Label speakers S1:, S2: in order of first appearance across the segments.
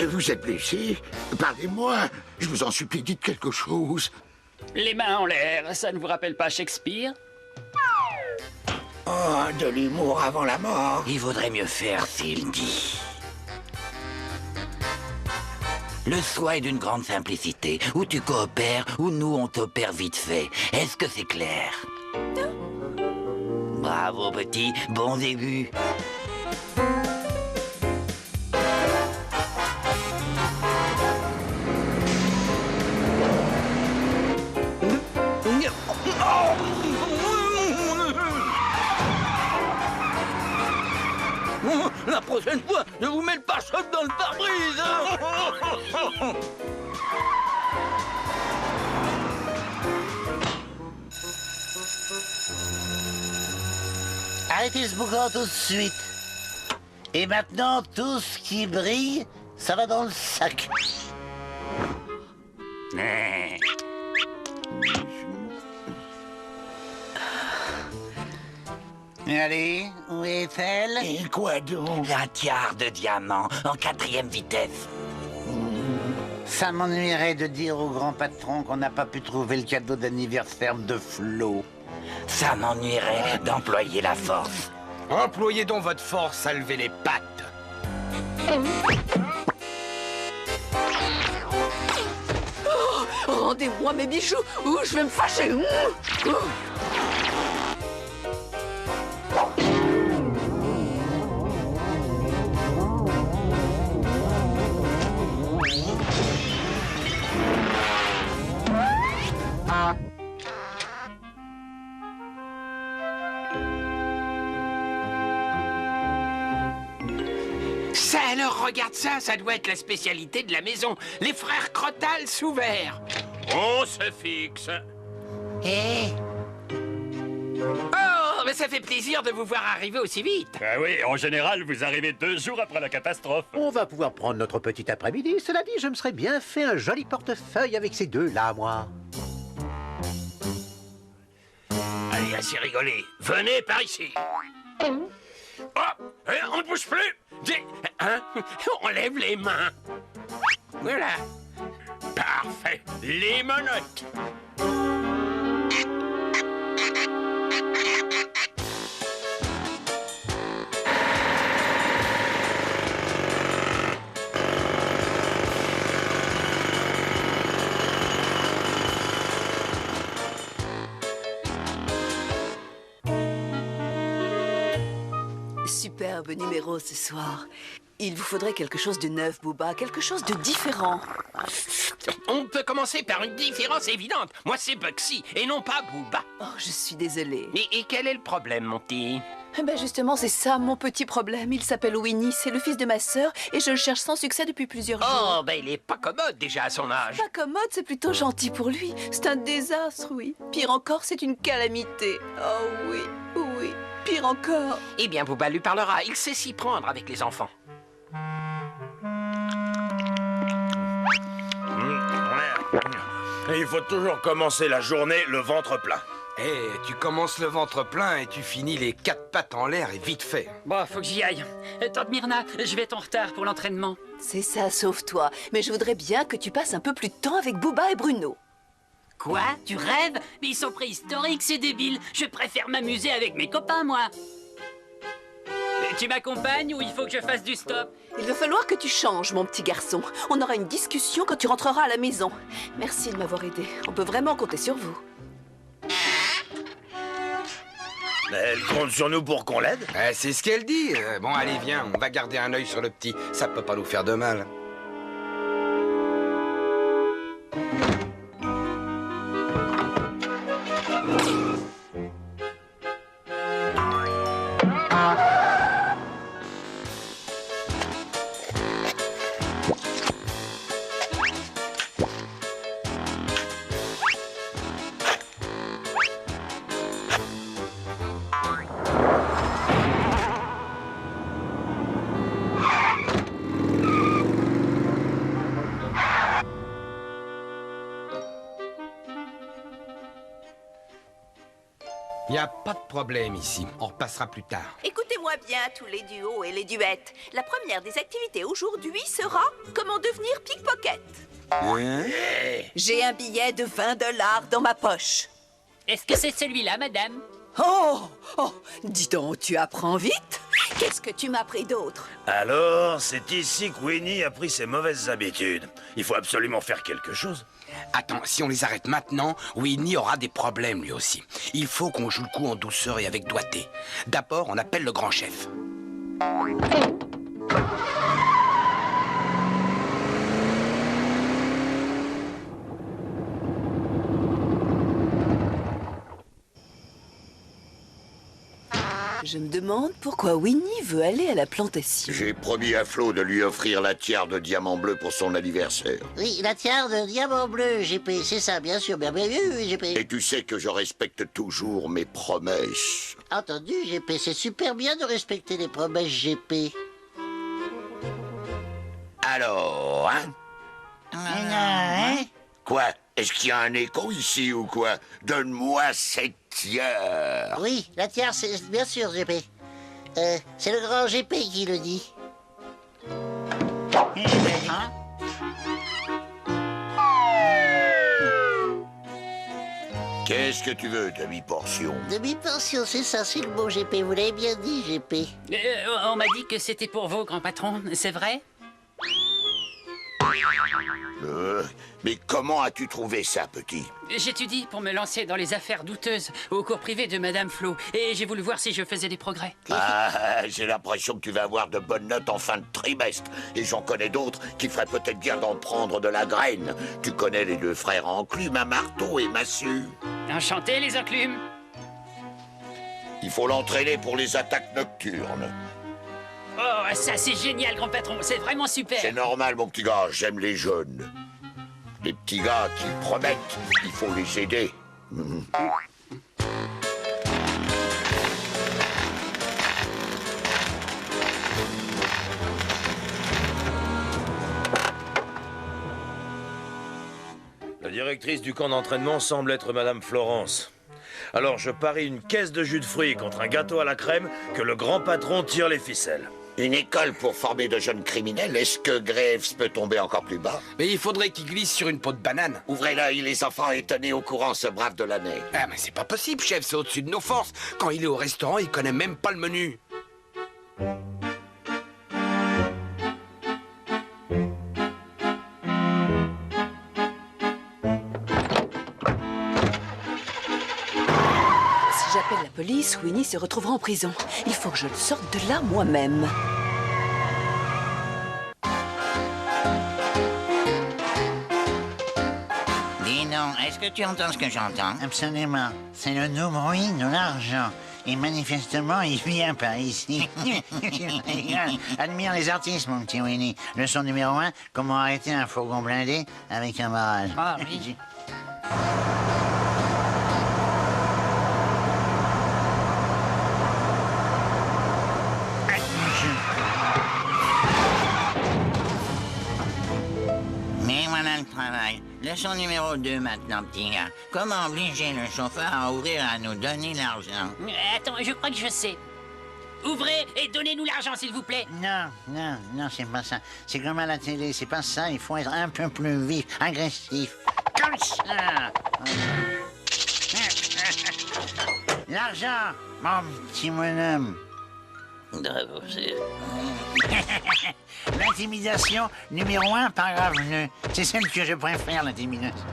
S1: Vous êtes blessé? Parlez-moi. Je vous en supplie, dites quelque chose.
S2: Les mains en l'air, ça ne vous rappelle pas Shakespeare?
S1: Oh, de l'humour avant la mort.
S3: Il vaudrait mieux faire s'il dit. Le choix est d'une grande simplicité. Ou tu coopères, ou nous on t'opère vite fait. Est-ce que c'est clair? Bravo petit, bon début. La prochaine fois, je vous mets le pare-choc dans le pare-brise.
S4: Arrêtez ce boucan tout de suite. Et maintenant, tout ce qui brille, ça va dans le sac. Allez, où est-elle?
S1: Et quoi donc?
S3: Un tiers de diamant en 4e vitesse.
S4: Ça m'ennuierait de dire au grand patron qu'on n'a pas pu trouver le cadeau d'anniversaire de Flo.
S3: Ça m'ennuierait d'employer la force.
S5: Employez donc votre force à lever les pattes.
S6: Oh, rendez-moi mes bijoux ou je vais me fâcher.
S5: Ça alors, regarde ça, ça doit être la spécialité de la maison. Les frères Crotal sous verre.
S7: On se fixe.
S4: Eh,
S5: Oh, mais ça fait plaisir de vous voir arriver aussi vite.
S7: Ah oui, en général, vous arrivez 2 jours après la catastrophe.
S8: On va pouvoir prendre notre petit après-midi. Cela dit, je me serais bien fait un joli portefeuille avec ces deux-là, moi.
S7: Allez, assez rigolé. Venez par ici.
S5: Oh, on ne bouge plus. Hein? On lève les mains. Voilà.
S7: Parfait. Les menottes.
S6: Superbe numéro ce soir. Il vous faudrait quelque chose de neuf, Booba, quelque chose de différent.
S5: On peut commencer par une différence évidente. Moi, c'est Bugsy et non pas Booba.
S6: Oh, je suis désolée.
S5: Et quel est le problème, mon petit?
S6: Eh ben justement, c'est ça mon petit problème. Il s'appelle Winnie, c'est le fils de ma sœur et je le cherche sans succès depuis plusieurs jours.
S5: Oh, ben il est pas commode déjà à son âge.
S6: Pas commode, c'est plutôt gentil pour lui. C'est un désastre, oui. Pire encore, c'est une calamité. Oh oui, oui, pire encore.
S5: Eh bien, Booba lui parlera. Il sait s'y prendre avec les enfants.
S9: Il faut toujours commencer la journée le ventre plein.
S5: Eh, tu commences le ventre plein et tu finis les 4 pattes en l'air et vite fait.
S2: Bon, faut que j'y aille. Tante Myrna, je vais être en retard pour l'entraînement.
S6: C'est ça, sauve-toi. Mais je voudrais bien que tu passes un peu plus de temps avec Booba et Bruno.
S2: Quoi? Tu rêves? Mais ils sont préhistoriques, ces débiles. Je préfère m'amuser avec mes copains, moi. Tu m'accompagnes ou il faut que je fasse du stop?
S6: Il va falloir que tu changes, mon petit garçon. On aura une discussion quand tu rentreras à la maison. Merci de m'avoir aidé. On peut vraiment compter sur vous.
S9: Elle compte sur nous pour qu'on l'aide.
S5: C'est ce qu'elle dit. Bon, allez, viens, on va garder un œil sur le petit. Ça peut pas nous faire de mal. Y a pas de problème ici. On repassera plus tard.
S6: Écoutez-moi bien, tous les duos et les duettes. La première des activités aujourd'hui sera comment devenir pickpocket. J'ai un billet de 20 $ dans ma poche.
S2: Est-ce que c'est celui-là, madame?
S6: Oh, dis donc, tu apprends vite. Qu'est-ce que tu m'as appris d'autre?
S9: Alors, c'est ici que Winnie a pris ses mauvaises habitudes. Il faut absolument faire quelque chose.
S5: Attends, si on les arrête maintenant, Winnie aura des problèmes lui aussi. Il faut qu'on joue le coup en douceur et avec doigté. D'abord, on appelle le grand chef.
S6: Je me demande pourquoi Winnie veut aller à la plantation.
S1: J'ai promis à Flo de lui offrir la tiare de diamant bleu pour son anniversaire.
S10: Oui, la tiare de diamant bleu, GP, c'est ça, bien sûr, bien oui, GP.
S1: Et tu sais que je respecte toujours mes promesses.
S10: Entendu, GP, c'est super bien de respecter les promesses, GP.
S1: Alors, hein?
S10: Hein?
S1: Quoi? Est-ce qu'il y a un écho ici ou quoi? Donne-moi cette tiare.
S10: Oui, la tiare, c'est bien sûr, GP. C'est le grand GP qui le dit. Hein?
S1: Qu'est-ce que tu veux, demi-portion?
S10: Demi-portion, c'est ça, c'est le mot, GP. Vous l'avez bien dit, GP.
S2: On m'a dit que c'était pour vous, grand patron. C'est vrai?
S1: Mais comment as-tu trouvé ça, petit?
S2: J'étudie pour me lancer dans les affaires douteuses au cours privé de Madame Flo. Et j'ai voulu voir si je faisais des progrès.
S1: Ah, j'ai l'impression que tu vas avoir de bonnes notes en fin de trimestre. Et j'en connais d'autres qui feraient peut-être bien d'en prendre de la graine. Tu connais les deux frères enclumes à marteau et massue.
S2: Enchanté, les enclumes.
S1: Il faut l'entraîner pour les attaques nocturnes.
S2: Oh, ça c'est génial, grand patron. C'est vraiment super.
S1: C'est normal, mon petit gars. J'aime les jeunes. Les petits gars qui promettent, il faut les aider.
S9: La directrice du camp d'entraînement semble être Madame Florence. Alors je parie une caisse de jus de fruits contre un gâteau à la crème que le grand patron tire les ficelles.
S1: Une école pour former de jeunes criminels, est-ce que Graves peut tomber encore plus bas?
S5: Mais il faudrait qu'il glisse sur une peau de banane.
S1: Ouvrez l'œil, les enfants, et tenez au courant ce brave de l'année.
S5: Ah, mais c'est pas possible, chef, c'est au-dessus de nos forces. Quand il est au restaurant, il connaît même pas le menu.
S6: Si j'appelle la police, Winnie se retrouvera en prison. Il faut que je le sorte de là moi-même.
S3: Dis non, est-ce que tu entends ce que j'entends?
S10: Absolument. C'est le numéro 1 de l'argent. Et manifestement, il vient par ici. Admire les artistes, mon petit Winnie. Leçon numéro 1, comment arrêter un fourgon blindé avec un barrage.
S2: Ah oui.
S3: Mais voilà le travail. Leçon numéro 2 maintenant, petit gars. Comment obliger le chauffeur à ouvrir à nous donner l'argent?
S2: Attends, je crois que je sais. Ouvrez et donnez-nous l'argent, s'il vous plaît.
S10: Non, c'est pas ça. C'est comme à la télé, c'est pas ça. Il faut être un peu plus vif, agressif. Comme ça. L'argent, mon petit bonhomme. L'intimidation numéro 1, paragraphe 2. C'est celle que je préfère, l'intimidation.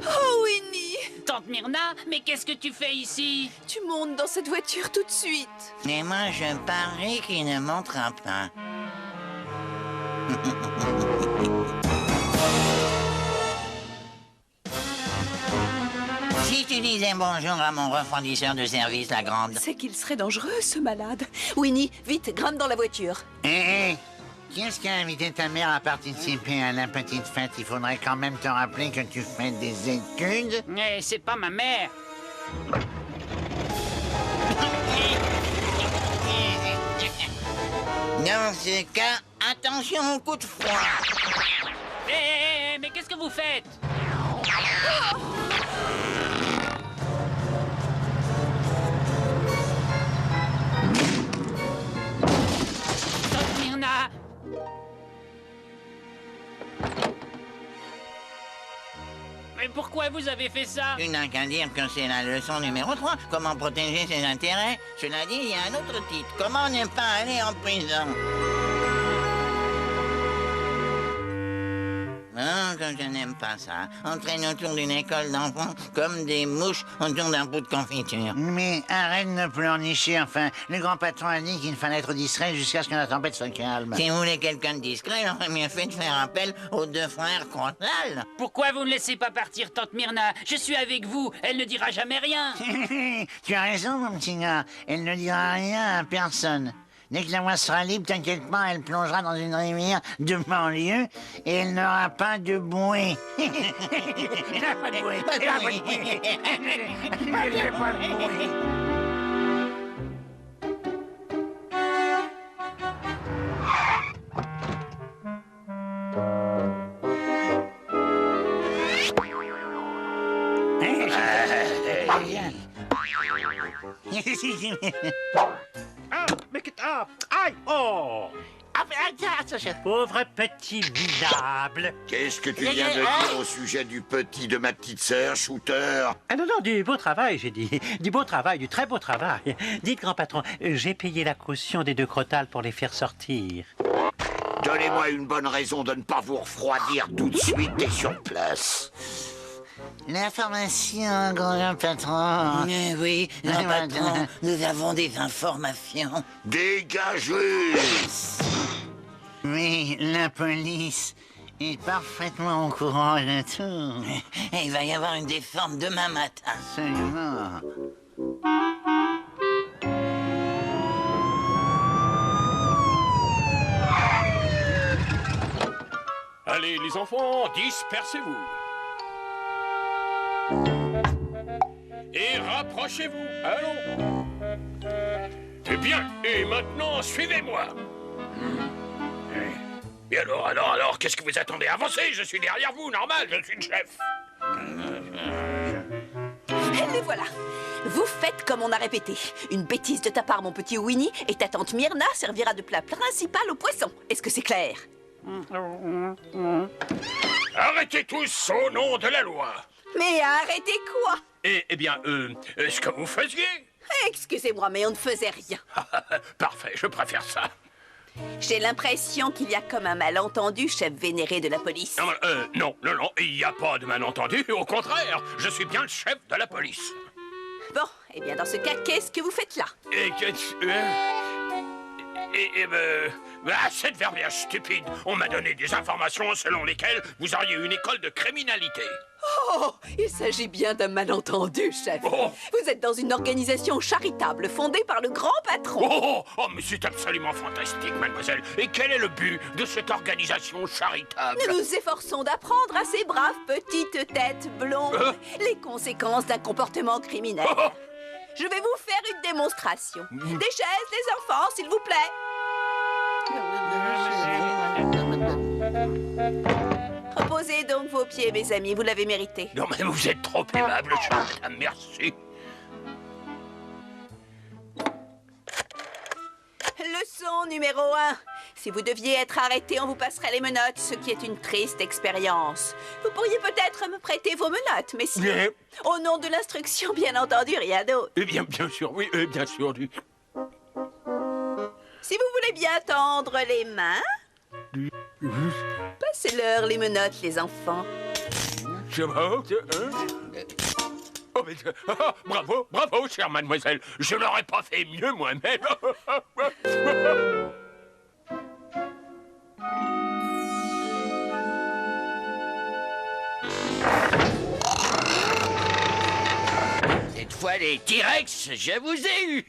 S6: Oh, Winnie!
S2: Tante Myrna, mais qu'est-ce que tu fais ici?
S6: Tu montes dans cette voiture tout de suite.
S3: Mais moi, je parie qu'il ne montera pas. Si tu disais bonjour à mon refroidisseur de service, la grande.
S6: C'est qu'il serait dangereux, ce malade. Winnie, vite, grimpe dans la voiture.
S10: Hé, qui est-ce qui a invité ta mère à participer à la petite fête? Il faudrait quand même te rappeler que tu fais des études.
S2: Mais c'est pas ma mère.
S3: Dans ce cas, attention au coup de froid.
S2: Hé, mais qu'est-ce que vous faites? Mais pourquoi vous avez fait ça?
S3: Tu n'as qu'à dire que c'est la leçon numéro 3. Comment protéger ses intérêts. Cela dit, il y a un autre titre. Comment ne pas aller en prison. Oh, que je n'aime pas ça. On traîne autour d'une école d'enfants comme des mouches autour d'un pot de confiture.
S10: Mais arrête de pleurnicher, enfin. Le grand patron a dit qu'il fallait être distrait jusqu'à ce que la tempête se calme.
S3: Si vous voulez quelqu'un de discret, il aurait mieux fait de faire appel aux 2 frères Crotal.
S2: Pourquoi vous ne laissez pas partir tante Myrna? Je suis avec vous, elle ne dira jamais rien.
S10: Tu as raison, mon petit gars. Elle ne dira rien à personne. Dès que la voie sera libre, t'inquiète pas, elle plongera dans une rivière de banlieue et elle n'aura pas de bruit. Elle n'a pas de bruit. Elle n'a pas de bruit. Elle n'a pas de bruit.
S8: Mais aïe! Oh! Pauvre petit minable!
S1: Qu'est-ce que tu viens de dire au sujet du petit de ma petite sœur, Shooter?
S8: Ah non, non, du beau travail, j'ai dit. Du beau travail, du très beau travail. Dites, grand patron, j'ai payé la caution des 2 Crotal pour les faire sortir.
S1: Donnez-moi une bonne raison de ne pas vous refroidir tout de suite et sur place.
S10: L'information, grand patron.
S3: Oui, grand patron, nous avons des informations.
S1: Dégagez!
S10: Oui, la police est parfaitement au courant de tout.
S3: Et il va y avoir une déforme demain matin.
S10: Absolument.
S7: Allez, les enfants, dispersez-vous. Et rapprochez-vous. Allons. C'est bien. Et maintenant, suivez-moi. Et alors, qu'est-ce que vous attendez? Avancez, je suis derrière vous, normal, je suis le chef.
S6: Les voilà. Vous faites comme on a répété. Une bêtise de ta part, mon petit Winnie, et ta tante Myrna servira de plat principal au poisson. Est-ce que c'est clair?
S7: Arrêtez tous au nom de la loi.
S6: Mais arrêtez quoi?
S7: Eh bien, ce que vous faisiez?
S6: Excusez-moi, mais on ne faisait rien.
S7: Parfait, je préfère ça.
S6: J'ai l'impression qu'il y a comme un malentendu, chef vénéré de la police.
S7: Non, il n'y a pas de malentendu. Au contraire, je suis bien le chef de la police.
S6: Bon, eh bien, dans ce cas, qu'est-ce que vous faites là?
S7: Cette verbiage stupide. On m'a donné des informations selon lesquelles vous auriez une école de criminalité.
S6: Oh, il s'agit bien d'un malentendu, chef.
S7: Oh.
S6: Vous êtes dans une organisation charitable fondée par le grand patron.
S7: Oh, mais c'est absolument fantastique, mademoiselle. Et quel est le but de cette organisation charitable?
S6: Nous nous efforçons d'apprendre à ces braves petites têtes blondes les conséquences d'un comportement criminel. Je vais vous faire une démonstration. Des chaises, les enfants, s'il vous plaît. Reposez donc vos pieds, mes amis, vous l'avez mérité.
S7: Non, mais vous êtes trop aimable, chère madame, merci.
S6: Leçon numéro 1. Si vous deviez être arrêté, on vous passerait les menottes, ce qui est une triste expérience. Vous pourriez peut-être me prêter vos menottes, messieurs. Au nom de l'instruction, bien entendu, rien d'autre.
S7: Eh bien, bien sûr, oui, bien sûr.
S6: Si vous voulez bien tendre les mains, passez-leur les menottes, les enfants.
S7: Bravo, chère mademoiselle. Je n'aurais pas fait mieux moi-même.
S1: Cette fois, les T-Rex, je vous ai eu.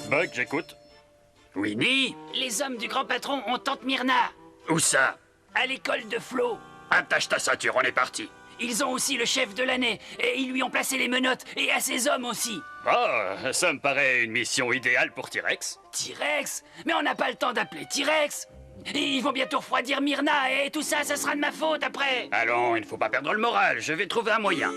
S7: Buck, j'écoute.
S2: Winnie, les hommes du grand patron ont tante Myrna.
S7: Où ça?
S2: À l'école de Flo.
S7: Attache ta ceinture, on est parti.
S2: Ils ont aussi le chef de l'année, et ils lui ont placé les menottes, et à ses hommes aussi.
S7: Oh, ça me paraît une mission idéale pour T-Rex.
S2: T-Rex? Mais on n'a pas le temps d'appeler T-Rex. Ils vont bientôt refroidir Myrna, et tout ça, ça sera de ma faute après.
S7: Allons, il ne faut pas perdre le moral, je vais trouver un moyen.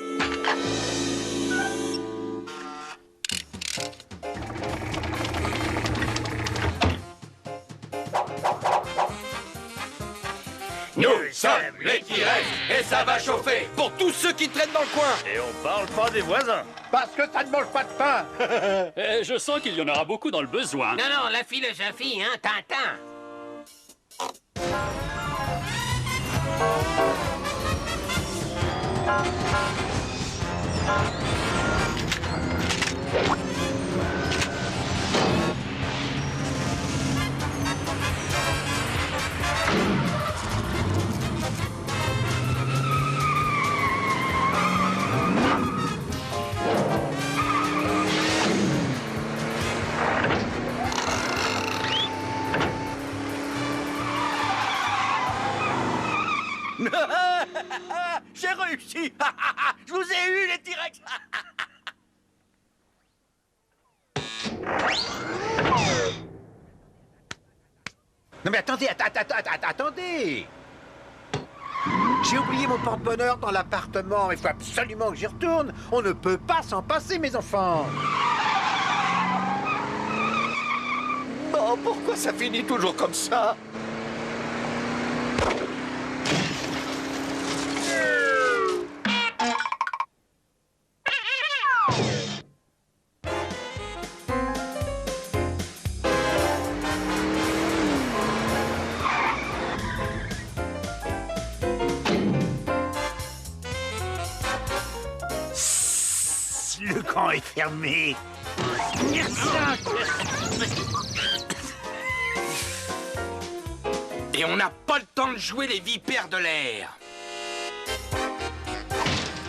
S9: sommes les T-Rex et ça va chauffer pour tous ceux qui traînent dans le coin.
S11: Et on parle pas des voisins.
S8: Parce que ça ne mange pas de pain.
S2: Je sens qu'il y en aura beaucoup dans le besoin.
S3: Non, non, la philosophie, hein, Tintin.
S11: J'ai réussi. Je vous ai eu, les T-Rex.
S8: Non mais attendez, attendez. J'ai oublié mon porte-bonheur dans l'appartement. Il faut absolument que j'y retourne. On ne peut pas s'en passer, mes enfants.
S11: Oh, pourquoi ça finit toujours comme ça?
S4: Le camp est fermé.
S5: Et on n'a pas le temps de jouer les vipères de l'air.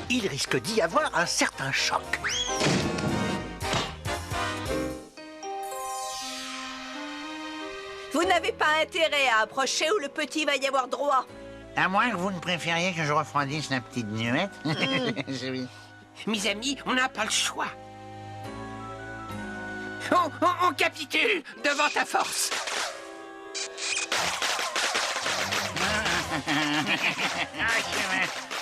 S8: Il risque d'y avoir un certain choc.
S6: Vous n'avez pas intérêt à approcher ou le petit va y avoir droit.
S10: À moins que vous ne préfériez que je refroidisse la petite nuette. Oui.
S3: Mes amis, on n'a pas le choix. On capitule devant ta force.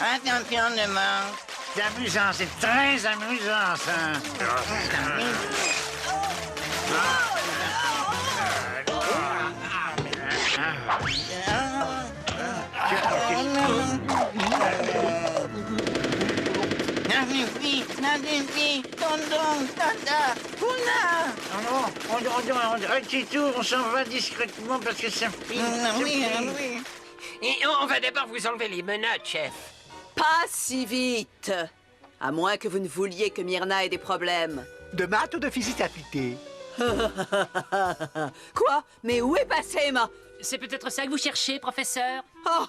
S3: Attention, ne manque.
S10: C'est amusant, c'est très amusant, ça.
S3: Tonton, tata,
S10: On retitourne, on s'en va discrètement parce que ça pique.
S3: Oui. Et on va d'abord vous enlever les menottes, chef.
S6: Pas si vite. À moins que vous ne vouliez que Myrna ait des problèmes.
S8: De maths ou de physique appliquée?
S6: Quoi? Mais où est passée Emma?
S2: C'est peut-être ça que vous cherchez, professeur?
S6: Oh!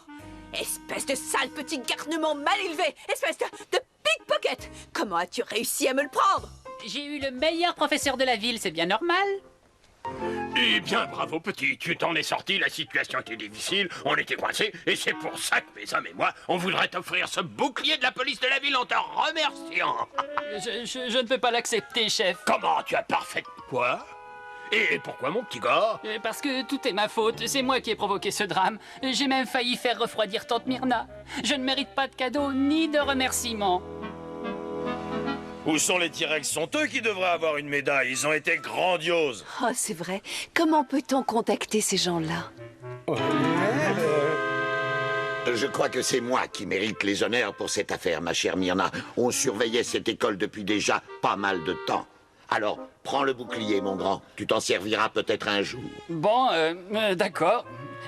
S6: Espèce de sale petit garnement mal élevé! Espèce de pickpocket! Comment as-tu réussi à me le prendre?
S2: J'ai eu le meilleur professeur de la ville, c'est bien normal.
S7: Eh bien, bravo, petit, tu t'en es sorti, la situation était difficile, on était coincés, et c'est pour ça que mes hommes et moi, on voudrait t'offrir ce bouclier de la police de la ville en te remerciant.
S2: Je ne peux pas l'accepter, chef.
S7: Comment tu as parfait... Quoi? Et pourquoi, mon petit gars?
S2: Parce que tout est ma faute, c'est moi qui ai provoqué ce drame. J'ai même failli faire refroidir tante Myrna. Je ne mérite pas de cadeau ni de remerciements.
S9: Où sont les T-Rex? Sont eux qui devraient avoir une médaille. Ils ont été grandioses.
S6: Oh, c'est vrai. Comment peut-on contacter ces gens-là?
S1: Je crois que c'est moi qui mérite les honneurs pour cette affaire, ma chère Myrna. On surveillait cette école depuis déjà pas mal de temps. Alors, prends le bouclier, mon grand. Tu t'en serviras peut-être un jour.
S2: Bon, d'accord.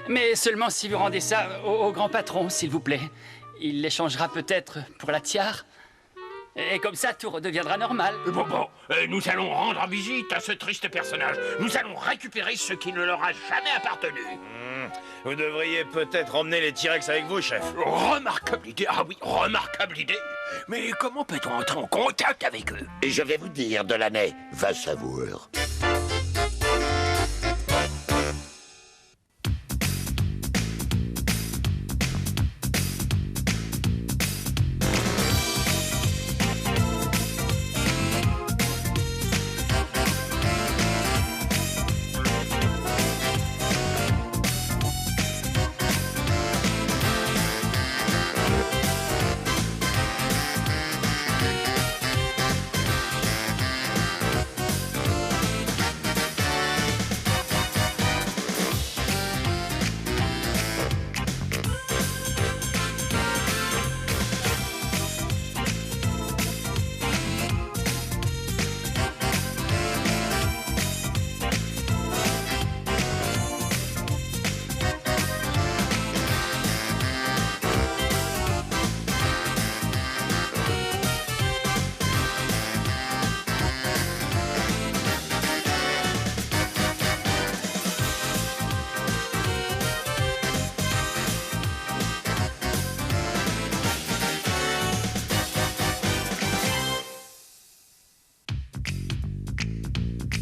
S2: Mais seulement si vous rendez ça au grand patron, s'il vous plaît. Il l'échangera peut-être pour la tiare. Et comme ça, tout redeviendra normal.
S7: Bon, nous allons rendre visite à ce triste personnage. Nous allons récupérer ce qui ne leur a jamais appartenu.
S9: Vous devriez peut-être emmener les T-Rex avec vous, chef.
S7: Remarquable idée. Ah oui, remarquable idée. Mais comment peut-on entrer en contact avec eux?
S1: Et je vais vous dire, Delaney, va savoir.